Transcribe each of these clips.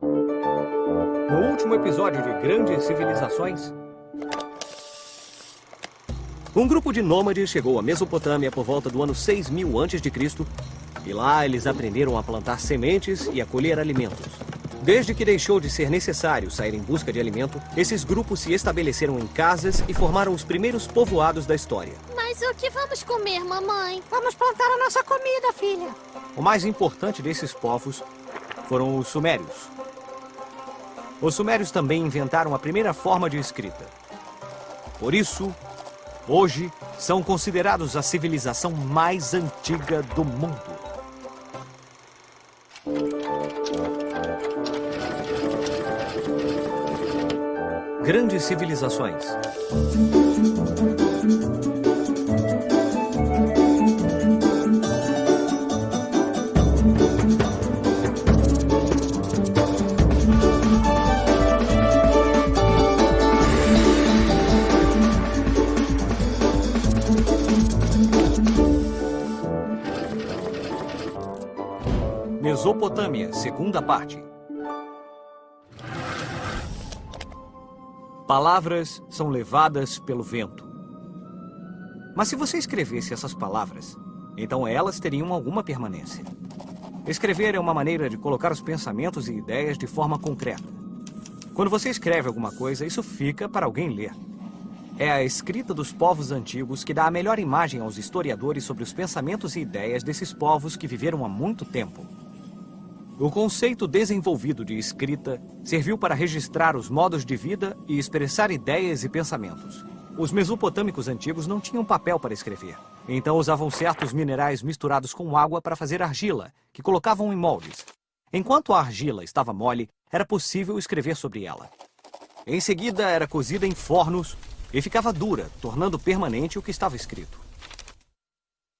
No último episódio de Grandes Civilizações, um grupo de nômades chegou à Mesopotâmia por volta do ano 6000 a.C. e lá eles aprenderam a plantar sementes e a colher alimentos. Desde que deixou de ser necessário sair em busca de alimento, esses grupos se estabeleceram em casas e formaram os primeiros povoados da história. Mas o que vamos comer, mamãe? Vamos plantar a nossa comida, filha. O mais importante desses povos foram os sumérios. Os sumérios também inventaram a primeira forma de escrita. Por isso, hoje, são considerados a civilização mais antiga do mundo. Grandes Civilizações. Mesopotâmia, segunda parte. Palavras são levadas pelo vento. Mas se você escrevesse essas palavras, então elas teriam alguma permanência. Escrever é uma maneira de colocar os pensamentos e ideias de forma concreta. Quando você escreve alguma coisa, isso fica para alguém ler. É a escrita dos povos antigos que dá a melhor imagem aos historiadores sobre os pensamentos e ideias desses povos que viveram há muito tempo. O conceito desenvolvido de escrita serviu para registrar os modos de vida e expressar ideias e pensamentos. Os mesopotâmicos antigos não tinham papel para escrever, então usavam certos minerais misturados com água para fazer argila, que colocavam em moldes. Enquanto a argila estava mole, era possível escrever sobre ela. Em seguida, era cozida em fornos e ficava dura, tornando permanente o que estava escrito.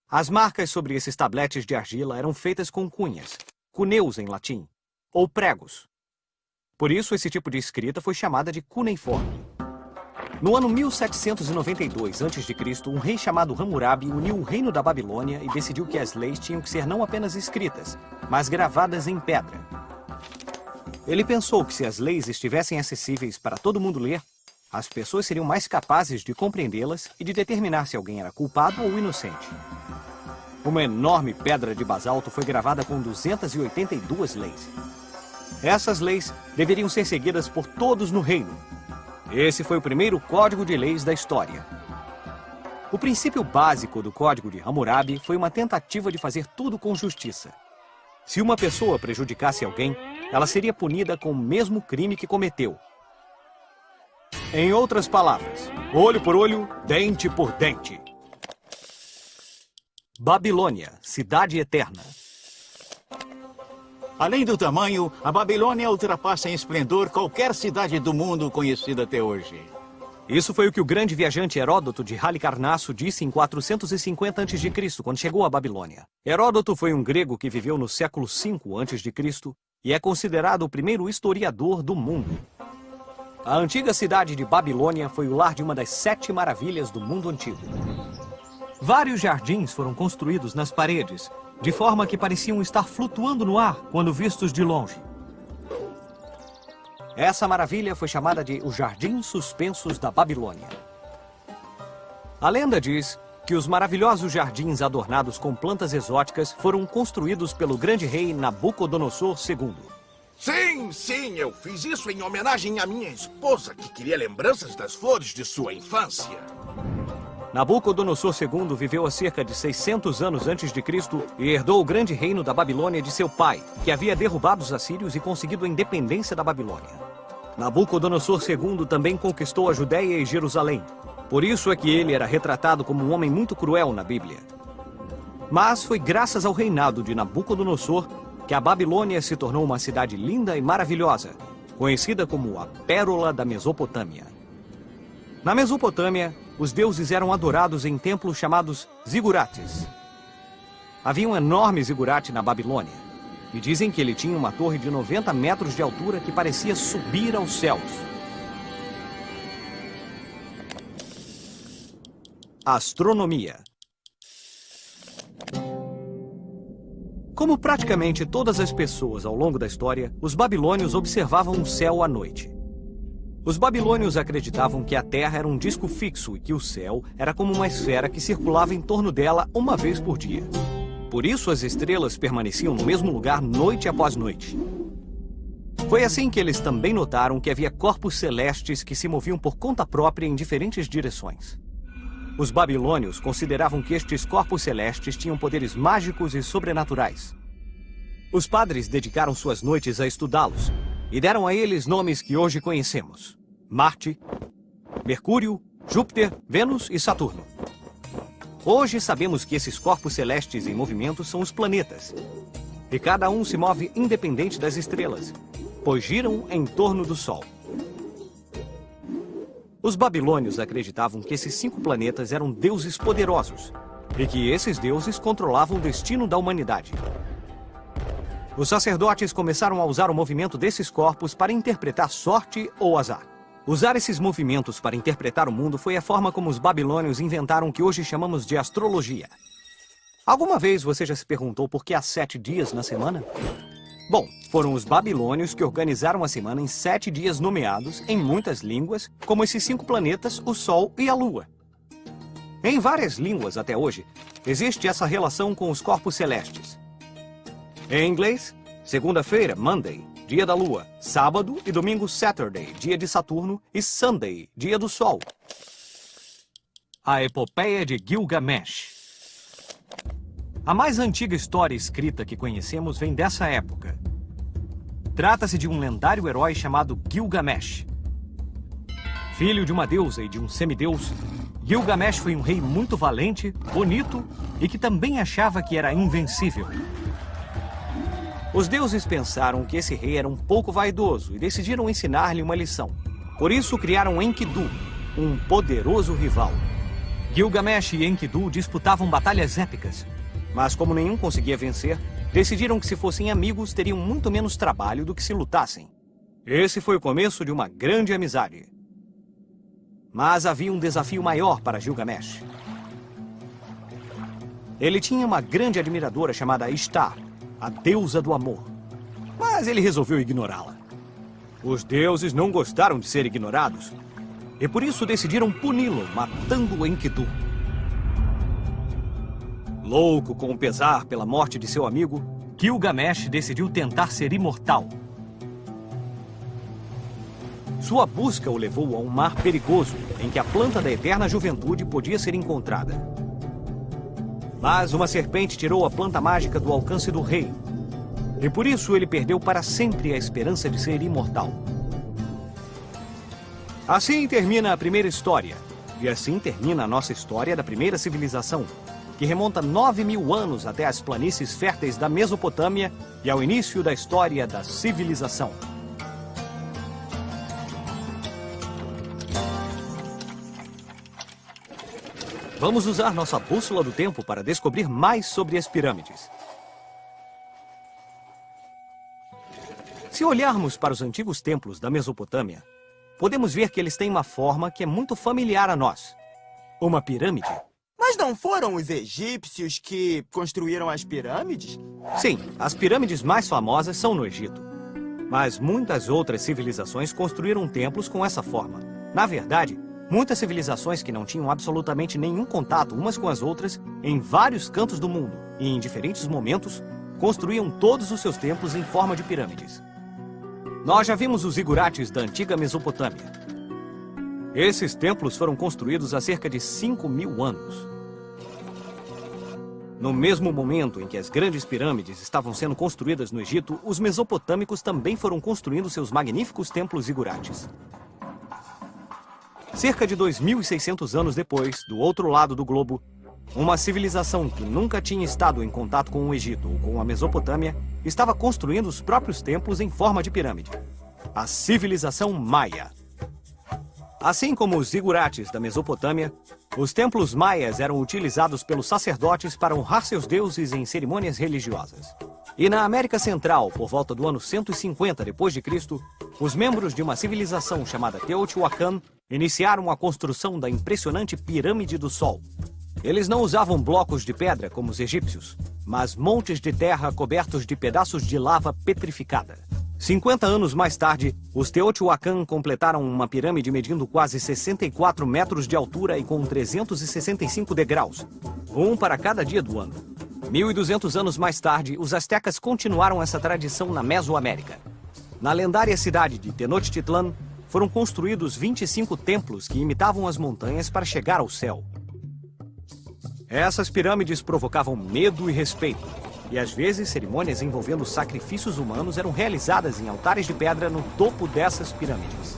As marcas sobre esses tabletes de argila eram feitas com cunhas, cuneus em latim, ou pregos. Por isso, esse tipo de escrita foi chamada de cuneiforme. No ano 1792 a.C., um rei chamado Hammurabi uniu o reino da Babilônia e decidiu que as leis tinham que ser não apenas escritas, mas gravadas em pedra. Ele pensou que se as leis estivessem acessíveis para todo mundo ler, as pessoas seriam mais capazes de compreendê-las e de determinar se alguém era culpado ou inocente. Uma enorme pedra de basalto foi gravada com 282 leis. Essas leis deveriam ser seguidas por todos no reino. Esse foi o primeiro código de leis da história. O princípio básico do código de Hammurabi foi uma tentativa de fazer tudo com justiça. Se uma pessoa prejudicasse alguém, ela seria punida com o mesmo crime que cometeu. Em outras palavras, olho por olho, dente por dente. Babilônia, cidade eterna. Além do tamanho, a Babilônia ultrapassa em esplendor qualquer cidade do mundo conhecida até hoje. Isso foi o que o grande viajante Heródoto de Halicarnasso disse em 450 a.C., quando chegou à Babilônia. Heródoto foi um grego que viveu no século V a.C. e é considerado o primeiro historiador do mundo. A antiga cidade de Babilônia foi o lar de uma das 7 maravilhas do mundo antigo. Vários jardins foram construídos nas paredes, de forma que pareciam estar flutuando no ar quando vistos de longe. Essa maravilha foi chamada de os Jardins Suspensos da Babilônia. A lenda diz que os maravilhosos jardins adornados com plantas exóticas foram construídos pelo grande rei Nabucodonosor II. Sim, eu fiz isso em homenagem à minha esposa, que queria lembranças das flores de sua infância. Nabucodonosor II viveu há cerca de 600 anos antes de Cristo e herdou o grande reino da Babilônia de seu pai, que havia derrubado os assírios e conseguido a independência da Babilônia. Nabucodonosor II também conquistou a Judéia e Jerusalém. Por isso é que ele era retratado como um homem muito cruel na Bíblia. Mas foi graças ao reinado de Nabucodonosor que a Babilônia se tornou uma cidade linda e maravilhosa, conhecida como a Pérola da Mesopotâmia. Na Mesopotâmia, os deuses eram adorados em templos chamados zigurates. Havia um enorme zigurate na Babilônia, e dizem que ele tinha uma torre de 90 metros de altura que parecia subir aos céus. Astronomia. Como praticamente todas as pessoas ao longo da história, os babilônios observavam o céu à noite. Os babilônios acreditavam que a Terra era um disco fixo e que o céu era como uma esfera que circulava em torno dela uma vez por dia. Por isso as estrelas permaneciam no mesmo lugar noite após noite. Foi assim que eles também notaram que havia corpos celestes que se moviam por conta própria em diferentes direções. Os babilônios consideravam que estes corpos celestes tinham poderes mágicos e sobrenaturais. Os padres dedicaram suas noites a estudá-los e deram a eles nomes que hoje conhecemos: Marte, Mercúrio, Júpiter, Vênus e Saturno. Hoje sabemos que esses corpos celestes em movimento são os planetas, e cada um se move independente das estrelas, pois giram em torno do Sol. Os babilônios acreditavam que esses 5 planetas eram deuses poderosos e que esses deuses controlavam o destino da humanidade. Os sacerdotes começaram a usar o movimento desses corpos para interpretar sorte ou azar. Usar esses movimentos para interpretar o mundo foi a forma como os babilônios inventaram o que hoje chamamos de astrologia. Alguma vez você já se perguntou por que há 7 dias na semana? Bom, foram os babilônios que organizaram a semana em 7 dias nomeados em muitas línguas, como esses 5 planetas, o Sol e a Lua. Em várias línguas até hoje, existe essa relação com os corpos celestes. Em inglês, segunda-feira, Monday, dia da Lua, sábado e domingo, Saturday, dia de Saturno, e Sunday, dia do Sol. A Epopeia de Gilgamesh. A mais antiga história escrita que conhecemos vem dessa época. Trata-se de um lendário herói chamado Gilgamesh. Filho de uma deusa e de um semideus, Gilgamesh foi um rei muito valente, bonito e que também achava que era invencível. Os deuses pensaram que esse rei era um pouco vaidoso e decidiram ensinar-lhe uma lição. Por isso criaram Enkidu, um poderoso rival. Gilgamesh e Enkidu disputavam batalhas épicas. Mas como nenhum conseguia vencer, decidiram que se fossem amigos teriam muito menos trabalho do que se lutassem. Esse foi o começo de uma grande amizade. Mas havia um desafio maior para Gilgamesh. Ele tinha uma grande admiradora chamada Ishtar, a deusa do amor. Mas ele resolveu ignorá-la. Os deuses não gostaram de ser ignorados e por isso decidiram puni-lo, matando Enkidu. Louco com o pesar pela morte de seu amigo, Gilgamesh decidiu tentar ser imortal. Sua busca o levou a um mar perigoso, em que a planta da eterna juventude podia ser encontrada. Mas uma serpente tirou a planta mágica do alcance do rei, e por isso ele perdeu para sempre a esperança de ser imortal. Assim termina a primeira história, e assim termina a nossa história da primeira civilização, que remonta 9.000 anos até as planícies férteis da Mesopotâmia e ao início da história da civilização. Vamos usar nossa bússola do tempo para descobrir mais sobre as pirâmides. Se olharmos para os antigos templos da Mesopotâmia, podemos ver que eles têm uma forma que é muito familiar a nós. Uma pirâmide. Mas não foram os egípcios que construíram as pirâmides? Sim, as pirâmides mais famosas são no Egito. Mas muitas outras civilizações construíram templos com essa forma. Na verdade, muitas civilizações que não tinham absolutamente nenhum contato umas com as outras, em vários cantos do mundo e em diferentes momentos, construíam todos os seus templos em forma de pirâmides. Nós já vimos os zigurates da antiga Mesopotâmia. Esses templos foram construídos há cerca de 5.000 anos. No mesmo momento em que as grandes pirâmides estavam sendo construídas no Egito, os mesopotâmicos também foram construindo seus magníficos templos zigurates. Cerca de 2.600 anos depois, do outro lado do globo, uma civilização que nunca tinha estado em contato com o Egito ou com a Mesopotâmia estava construindo os próprios templos em forma de pirâmide. A civilização Maia. Assim como os zigurates da Mesopotâmia, os templos maias eram utilizados pelos sacerdotes para honrar seus deuses em cerimônias religiosas. E na América Central, por volta do ano 150 d.C., os membros de uma civilização chamada Teotihuacan iniciaram a construção da impressionante Pirâmide do Sol. Eles não usavam blocos de pedra como os egípcios, mas montes de terra cobertos de pedaços de lava petrificada. 50 anos mais tarde, os Teotihuacan completaram uma pirâmide medindo quase 64 metros de altura e com 365 degraus, um para cada dia do ano. 1.200 anos mais tarde, os astecas continuaram essa tradição na Mesoamérica. Na lendária cidade de Tenochtitlan, foram construídos 25 templos que imitavam as montanhas para chegar ao céu. Essas pirâmides provocavam medo e respeito, e às vezes cerimônias envolvendo sacrifícios humanos eram realizadas em altares de pedra no topo dessas pirâmides.